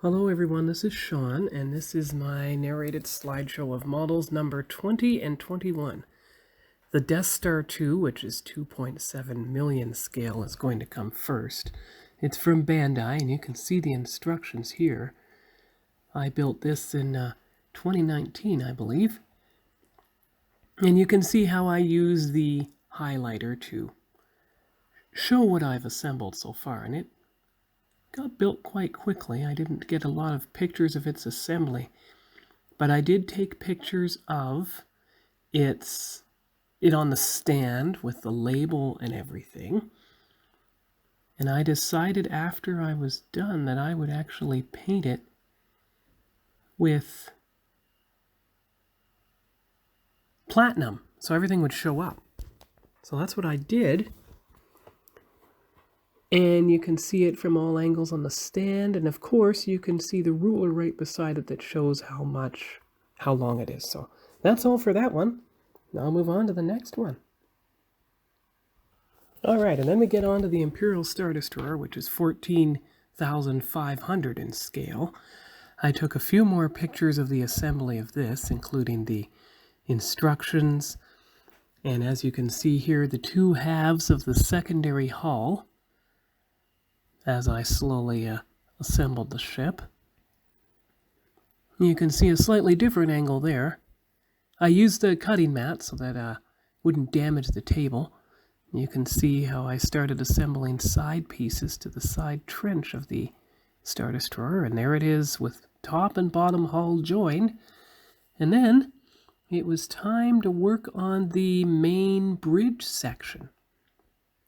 Hello everyone, this is Sean, and this is my narrated slideshow of models number 20 and 21. The Death Star 2, which is 2.7 million scale, is going to come first. It's from Bandai, and you can see the instructions here. I built this in 2019, I believe. And you can see how I use the highlighter to show what I've assembled so far, and it got built quite quickly. I didn't get a lot of pictures of its assembly, but I did take pictures of it on the stand with the label and everything. And I decided after I was done that I would actually paint it with platinum, so everything would show up. So that's what I did. And you can see it from all angles on the stand, and of course you can see the ruler right beside it that shows how long it is. So that's all for that one. Now I'll move on to the next one. Alright, and then we get on to the Imperial Star Destroyer, which is 14,500 in scale. I took a few more pictures of the assembly of this, including the instructions, and as you can see here, the two halves of the secondary hull as I slowly assembled the ship. You can see a slightly different angle there. I used the cutting mat so that wouldn't damage the table. You can see how I started assembling side pieces to the side trench of the Star Destroyer, and there it is with top and bottom hull joined. And then it was time to work on the main bridge section.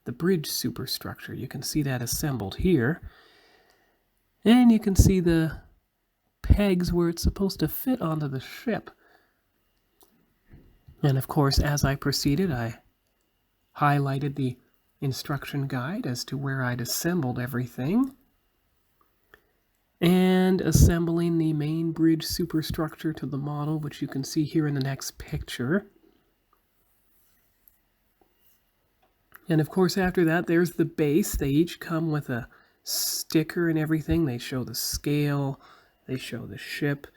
The bridge superstructure. You can see that assembled here. And you can see the pegs where it's supposed to fit onto the ship. And of course, as I proceeded, I highlighted the instruction guide as to where I'd assembled everything. And assembling the main bridge superstructure to the model, which you can see here in the next picture. And of course, after that, there's the base. They each come with a sticker and everything. They show the scale, they show the ship.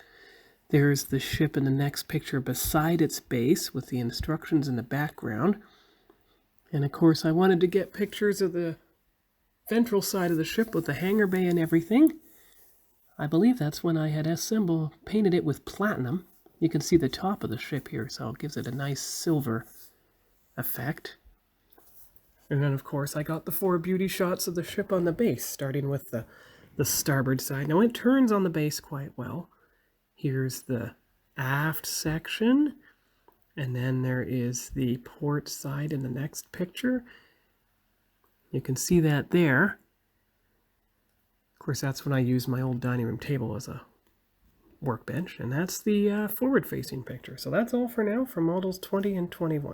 There's the ship in the next picture beside its base with the instructions in the background. And of course, I wanted to get pictures of the ventral side of the ship with the hangar bay and everything. I believe that's when I had painted it with platinum. You can see the top of the ship here, so it gives it a nice silver effect. And then, of course, I got the 4 beauty shots of the ship on the base, starting with the starboard side. Now, it turns on the base quite well. Here's the aft section, and then there is the port side in the next picture. You can see that there. Of course, that's when I used my old dining room table as a workbench, and that's the forward-facing picture. So that's all for now for models 20 and 21.